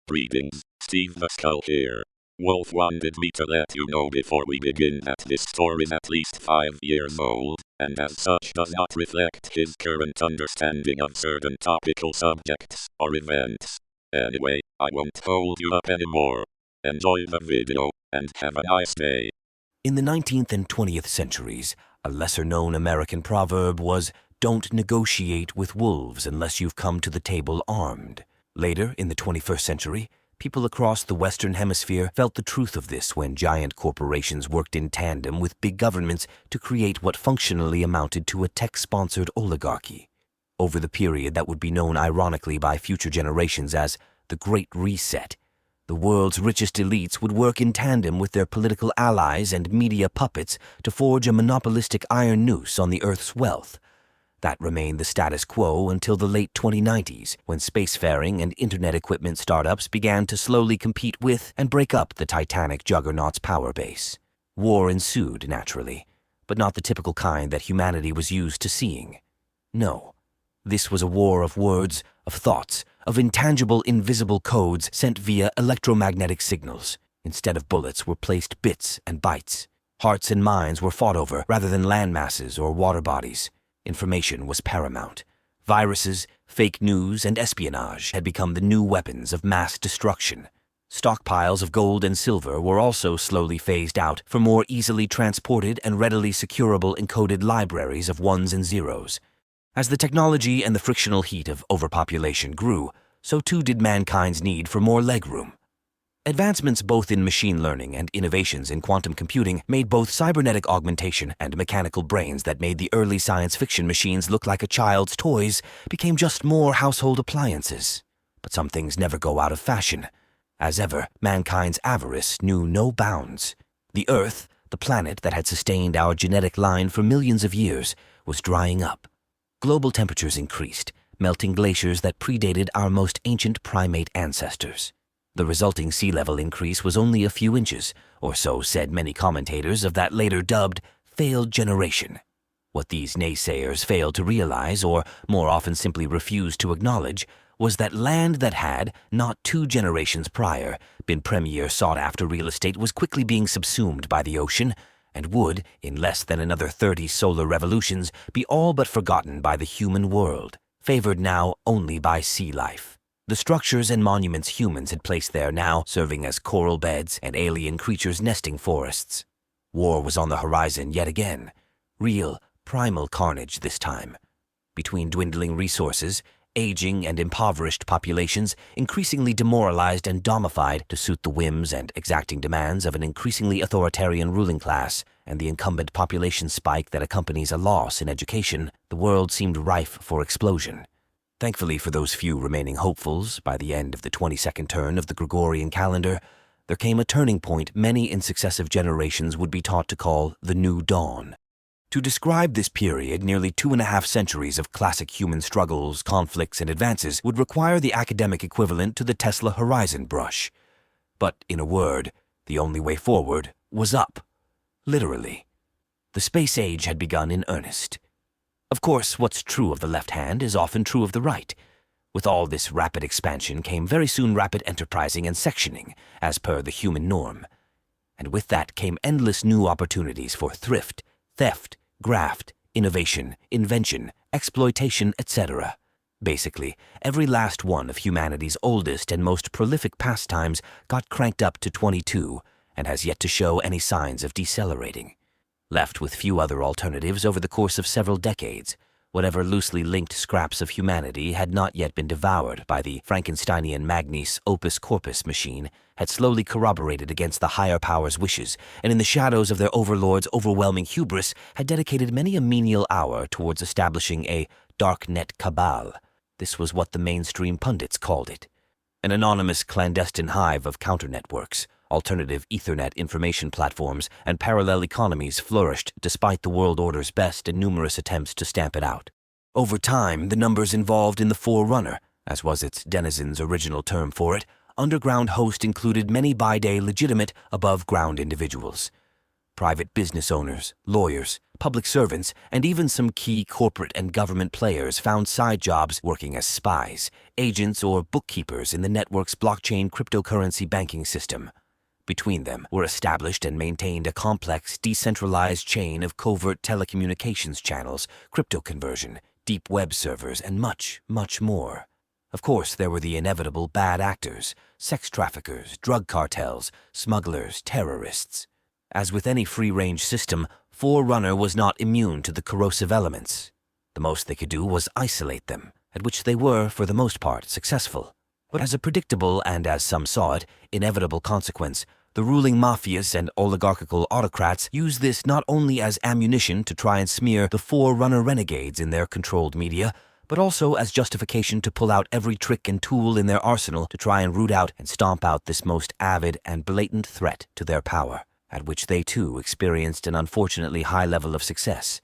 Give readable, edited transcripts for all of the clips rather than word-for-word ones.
Greetings, Steve the Skull here. Wolf wanted me to let you know before we begin that this story is at least 5 years old, and as such does not reflect his current understanding of certain topical subjects or events. Anyway, I won't hold you up anymore. Enjoy the video, and have a nice day. In the 19th and 20th centuries, a lesser-known American proverb was, "Don't negotiate with wolves unless you've come to the table armed." Later, in the 21st century, people across the Western Hemisphere felt the truth of this when giant corporations worked in tandem with big governments to create what functionally amounted to a tech-sponsored oligarchy. Over the period that would be known ironically by future generations as the Great Reset, the world's richest elites would work in tandem with their political allies and media puppets to forge a monopolistic iron noose on the Earth's wealth. That remained the status quo until the late 2090s, when spacefaring and internet equipment startups began to slowly compete with and break up the titanic juggernaut's power base. War ensued, naturally, but not the typical kind that humanity was used to seeing. No, this was a war of words, of thoughts, of intangible, invisible codes sent via electromagnetic signals. Instead of bullets were placed bits and bytes. Hearts and minds were fought over rather than land masses or water bodies. Information was paramount. Viruses, fake news, and espionage had become the new weapons of mass destruction. Stockpiles of gold and silver were also slowly phased out for more easily transported and readily securable encoded libraries of ones and zeros. As the technology and the frictional heat of overpopulation grew, so too did mankind's need for more legroom. Advancements both in machine learning and innovations in quantum computing made both cybernetic augmentation and mechanical brains that made the early science fiction machines look like a child's toys became just more household appliances. But some things never go out of fashion. As ever, mankind's avarice knew no bounds. The Earth, the planet that had sustained our genetic line for millions of years, was drying up. Global temperatures increased, melting glaciers that predated our most ancient primate ancestors. The resulting sea level increase was only a few inches, or so said many commentators of that later dubbed failed generation. What these naysayers failed to realize, or more often simply refused to acknowledge, was that land that had, not 2 generations prior, been premier sought-after real estate was quickly being subsumed by the ocean, and would, in less than another 30 solar revolutions, be all but forgotten by the human world, favored now only by sea life. The structures and monuments humans had placed there now serving as coral beds and alien creatures' nesting forests. War was on the horizon yet again. Real, primal carnage this time. Between dwindling resources, aging and impoverished populations, increasingly demoralized and domified to suit the whims and exacting demands of an increasingly authoritarian ruling class, and the incumbent population spike that accompanies a loss in education, the world seemed rife for explosion. Thankfully for those few remaining hopefuls, by the end of the 22nd turn of the Gregorian calendar, there came a turning point many in successive generations would be taught to call the New Dawn. To describe this period, nearly 2.5 centuries of classic human struggles, conflicts, and advances would require the academic equivalent to the Tesla Horizon brush. But, in a word, the only way forward was up. Literally. The space age had begun in earnest. Of course, what's true of the left hand is often true of the right. With all this rapid expansion came very soon rapid enterprising and sectioning, as per the human norm. And with that came endless new opportunities for thrift, theft, graft, innovation, invention, exploitation, etc. Basically, every last one of humanity's oldest and most prolific pastimes got cranked up to 22 and has yet to show any signs of decelerating. Left with few other alternatives over the course of several decades, whatever loosely linked scraps of humanity had not yet been devoured by the Frankensteinian Magnes opus corpus machine had slowly corroborated against the higher power's wishes, and in the shadows of their overlord's overwhelming hubris had dedicated many a menial hour towards establishing a darknet cabal. This was what the mainstream pundits called it. An anonymous clandestine hive of counter-networks, alternative Ethernet information platforms, and parallel economies flourished despite the world order's best and numerous attempts to stamp it out. Over time, the numbers involved in the Forerunner, as was its denizens' original term for it, underground host included many by-day legitimate above-ground individuals. Private business owners, lawyers, public servants, and even some key corporate and government players found side jobs working as spies, agents, or bookkeepers in the network's blockchain cryptocurrency banking system. Between them were established and maintained a complex, decentralized chain of covert telecommunications channels, crypto conversion, deep web servers, and much, much more. Of course, there were the inevitable bad actors, sex traffickers, drug cartels, smugglers, terrorists. As with any free-range system, Forerunner was not immune to the corrosive elements. The most they could do was isolate them, at which they were, for the most part, successful. But as a predictable and, as some saw it, inevitable consequence, the ruling mafias and oligarchical autocrats used this not only as ammunition to try and smear the Forerunner renegades in their controlled media, but also as justification to pull out every trick and tool in their arsenal to try and root out and stomp out this most avid and blatant threat to their power, at which they too experienced an unfortunately high level of success.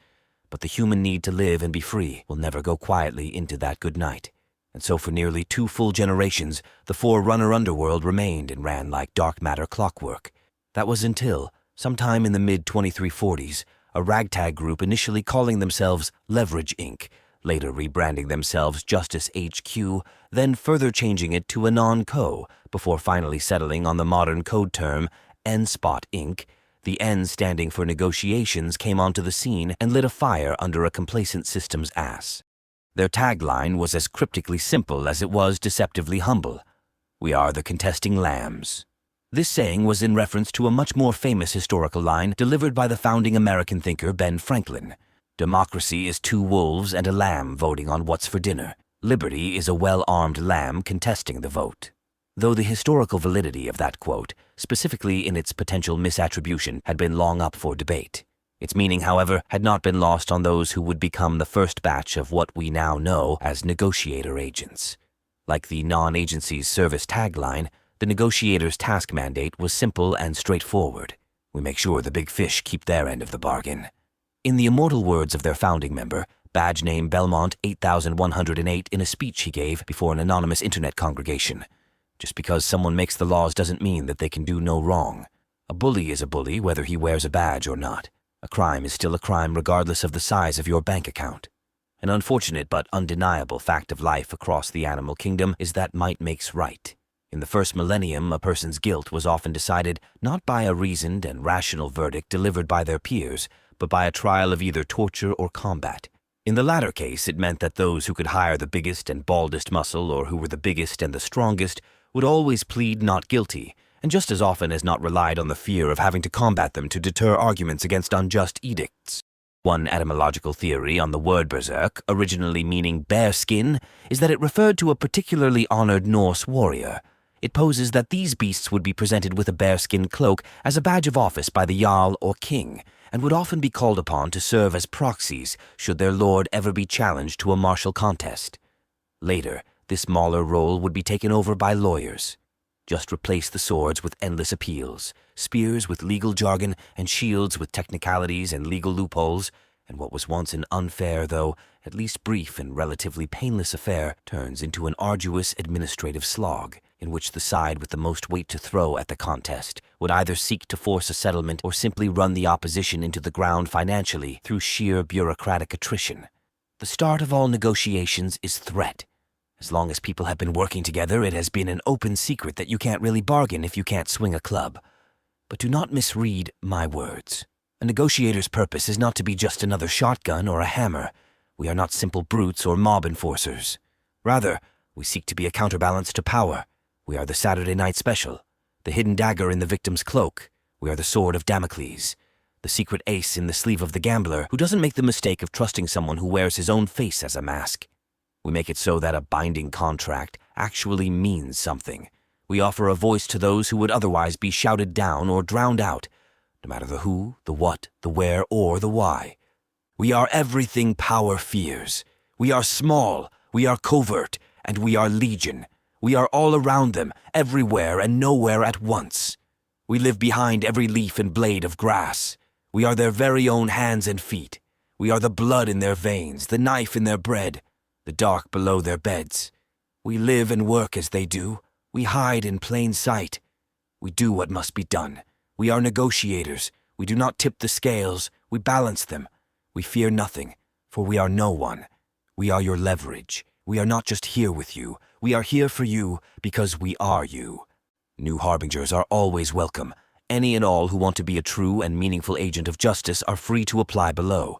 But the human need to live and be free will never go quietly into that good night. And so for nearly 2 full generations, the Forerunner underworld remained and ran like dark matter clockwork. That was until, sometime in the mid-2340s, a ragtag group initially calling themselves Leverage Inc., later rebranding themselves Justice HQ, then further changing it to Anon-Co, before finally settling on the modern code term N-Spot Inc., the N standing for Negotiations, came onto the scene and lit a fire under a complacent system's ass. Their tagline was as cryptically simple as it was deceptively humble. "We are the contesting lambs." This saying was in reference to a much more famous historical line delivered by the founding American thinker Ben Franklin. "Democracy is 2 wolves and a lamb voting on what's for dinner. Liberty is a well-armed lamb contesting the vote." Though the historical validity of that quote, specifically in its potential misattribution, had been long up for debate. Its meaning, however, had not been lost on those who would become the first batch of what we now know as negotiator agents. Like the non-agency's service tagline, the negotiator's task mandate was simple and straightforward. We make sure the big fish keep their end of the bargain. In the immortal words of their founding member, badge name Belmont 8108, in a speech he gave before an anonymous internet congregation, "Just because someone makes the laws doesn't mean that they can do no wrong. A bully is a bully whether he wears a badge or not. A crime is still a crime regardless of the size of your bank account." An unfortunate but undeniable fact of life across the animal kingdom is that might makes right. In the first millennium, a person's guilt was often decided not by a reasoned and rational verdict delivered by their peers, but by a trial of either torture or combat. In the latter case, it meant that those who could hire the biggest and baldest muscle, or who were the biggest and the strongest, would always plead not guilty, and just as often as not relied on the fear of having to combat them to deter arguments against unjust edicts. One etymological theory on the word berserk, originally meaning bearskin, is that it referred to a particularly honored Norse warrior. It poses that these beasts would be presented with a bearskin cloak as a badge of office by the Jarl or king, and would often be called upon to serve as proxies should their lord ever be challenged to a martial contest. Later, this mauler role would be taken over by lawyers. Just replace the swords with endless appeals, spears with legal jargon, and shields with technicalities and legal loopholes, and what was once an unfair, though at least brief and relatively painless affair, turns into an arduous administrative slog, in which the side with the most weight to throw at the contest would either seek to force a settlement or simply run the opposition into the ground financially through sheer bureaucratic attrition. The start of all negotiations is threat. As long as people have been working together, it has been an open secret that you can't really bargain if you can't swing a club. But do not misread my words. A negotiator's purpose is not to be just another shotgun or a hammer. We are not simple brutes or mob enforcers. Rather, we seek to be a counterbalance to power. We are the Saturday night special, the hidden dagger in the victim's cloak. We are the sword of Damocles, the secret ace in the sleeve of the gambler who doesn't make the mistake of trusting someone who wears his own face as a mask. We make it so that a binding contract actually means something. We offer a voice to those who would otherwise be shouted down or drowned out, no matter the who, the what, the where, or the why. We are everything power fears. We are small, we are covert, and we are legion. We are all around them, everywhere and nowhere at once. We live behind every leaf and blade of grass. We are their very own hands and feet. We are the blood in their veins, the knife in their bread, the dark below their beds. We live and work as they do. We hide in plain sight. We do what must be done. We are negotiators. We do not tip the scales. We balance them. We fear nothing, for we are no one. We are your leverage. We are not just here with you. We are here for you because we are you. New Harbingers are always welcome. Any and all who want to be a true and meaningful agent of justice are free to apply below.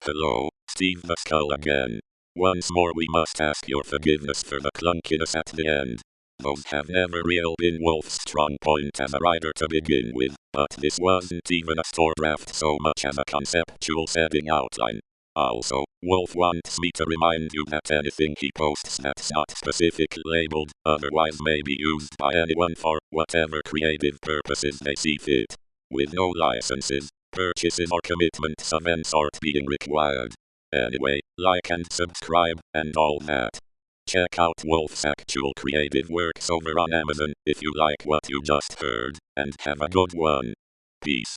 Hello, Steve the Skull again. Once more we must ask your forgiveness for the clunkiness at the end. Those have never really been Wolf's strong point as a writer to begin with, but this wasn't even a store draft so much as a conceptual setting outline. Also, Wolf wants me to remind you that anything he posts that's not specifically labeled otherwise may be used by anyone for whatever creative purposes they see fit, with no licenses, purchases or commitments of any sort being required. Anyway, like and subscribe, and all that. Check out Wolf's actual creative works over on Amazon if you like what you just heard, and have a good one. Peace.